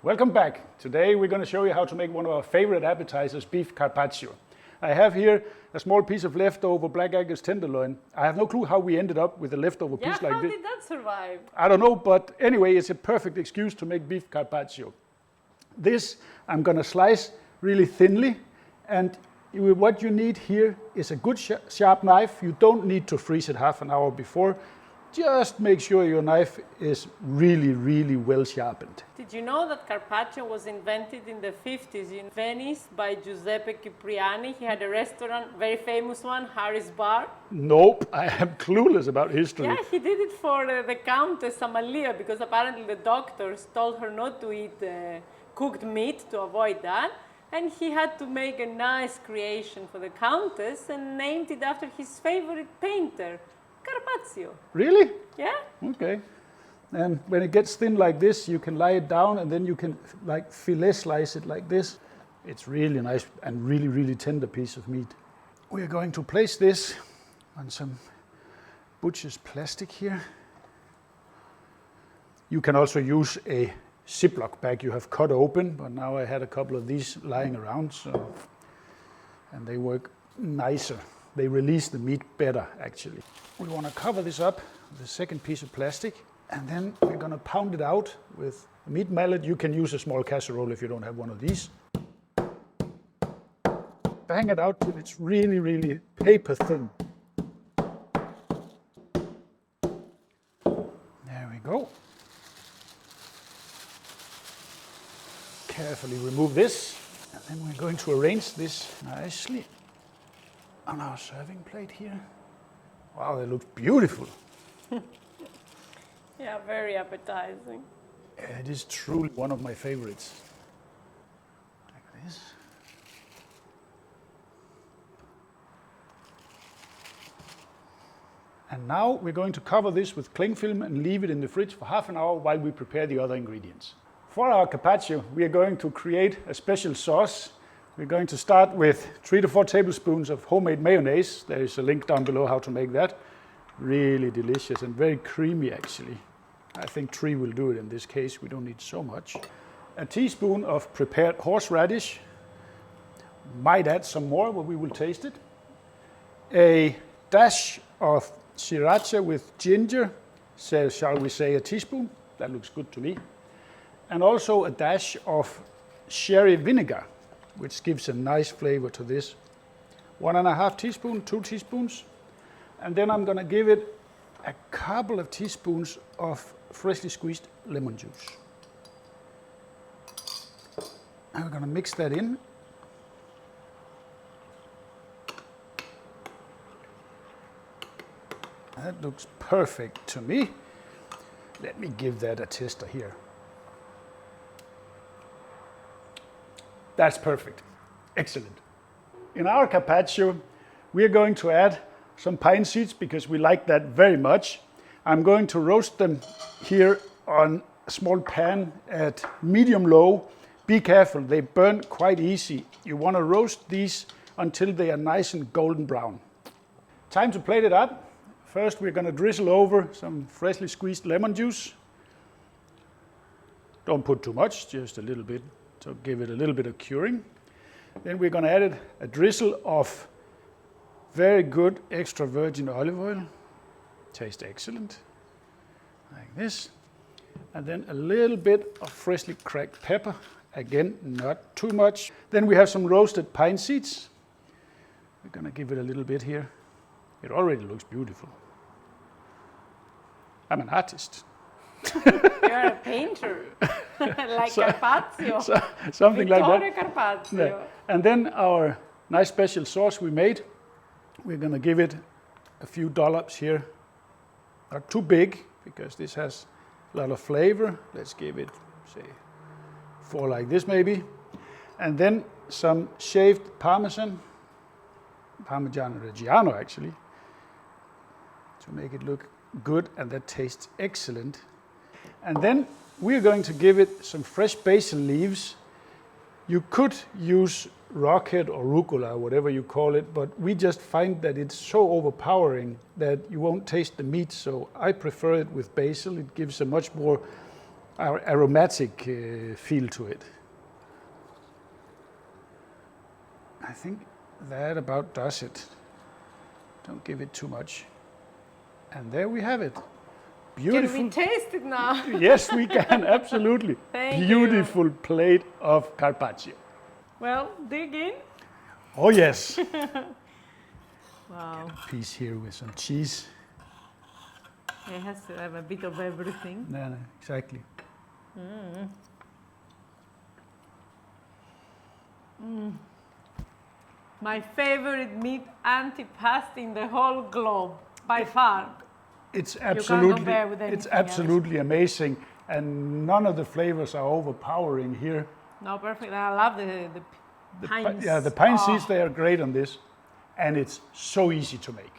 Welcome back. Today we're going to show you how to make one of our favorite appetizers, beef carpaccio. I have here a small piece of leftover black Angus tenderloin. I have no clue how we ended up with a leftover piece like how this. did that survive? I don't know, but anyway, it's a perfect excuse to make beef carpaccio. This I'm going to slice really thinly, and what you need here is a good sharp knife. You don't need to freeze it half an hour before. Just make sure your knife is really, really well sharpened. Did you know that carpaccio was invented in the 50s in Venice by Giuseppe Cipriani? He had a restaurant, very famous one, Harry's Bar. Nope, I am clueless about history. Yeah, he did it for the Countess Amalia because apparently the doctors told her not to eat cooked meat to avoid that. And he had to make a nice creation for the Countess and named it after his favorite painter, Carpaccio. Really? Yeah. Okay. And when it gets thin like this, you can lie it down and then you can like fillet slice it like this. It's really nice and really, really tender piece of meat. We're going to place this on some butcher's plastic here. You can also use a Ziploc bag you have cut open, but now I had a couple of these lying around, and they work nicer. They release the meat better, actually. We want to cover this up with a second piece of plastic, and then we're going to pound it out with a meat mallet. You can use a small casserole if you don't have one of these. Bang it out till it's really, really paper thin. There we go. Carefully remove this, and then we're going to arrange this nicely on our serving plate here. Wow, that looks beautiful. Yeah, very appetizing. It is truly one of my favorites. Like this. And now we're going to cover this with cling film and leave it in the fridge for half an hour while we prepare the other ingredients. For our carpaccio, we are going to create a special sauce. We're going to start with 3 to 4 tablespoons of homemade mayonnaise. There is a link down below how to make that. Really delicious and very creamy, actually. I think 3 will do it in this case. We don't need so much. A teaspoon of prepared horseradish. Might add some more, but we will taste it. A dash of sriracha with ginger. So shall we say a teaspoon? That looks good to me. And also a dash of sherry vinegar, which gives a nice flavor to this. 1.5 teaspoons, 2 teaspoons. And then I'm going to give it a couple of teaspoons of freshly squeezed lemon juice. And we're going to mix that in. That looks perfect to me. Let me give that a taster here. That's perfect. Excellent. In our carpaccio, we are going to add some pine seeds because we like that very much. I'm going to roast them here on a small pan at medium-low. Be careful, they burn quite easy. You want to roast these until they are nice and golden brown. Time to plate it up. First, we're going to drizzle over some freshly squeezed lemon juice. Don't put too much, just a little bit. So give it a little bit of curing. Then we're going to add a drizzle of very good extra virgin olive oil. Tastes excellent. Like this. And then a little bit of freshly cracked pepper. Again, not too much. Then we have some roasted pine seeds. We're going to give it a little bit here. It already looks beautiful. I'm an artist. You're a painter, like Carpaccio. Something like that. Carpaccio. Yeah. And then our nice special sauce we made, we're going to give it a few dollops here. Not too big, because this has a lot of flavor. Let's give it, say, 4 like this maybe. And then some shaved Parmesan Reggiano actually, to make it look good, and that tastes excellent. And then we're going to give it some fresh basil leaves. You could use rocket or rucola, or whatever you call it, but we just find that it's so overpowering that you won't taste the meat, so I prefer it with basil. It gives a much more aromatic feel to it. I think that about does it. Don't give it too much. And there we have it. Beautiful. Can we taste it now? Yes, we can, absolutely. Thank you. Beautiful plate of carpaccio. Well, dig in. Oh yes. Wow. A piece here with some cheese. It has to have a bit of everything. No, exactly. My favorite meat anti-pasti in the whole globe, by far. It's compare with it's anything absolutely amazing, and none of the flavors are overpowering here. No, perfect. I love the pines. The pine seeds, they are great on this, and it's so easy to make.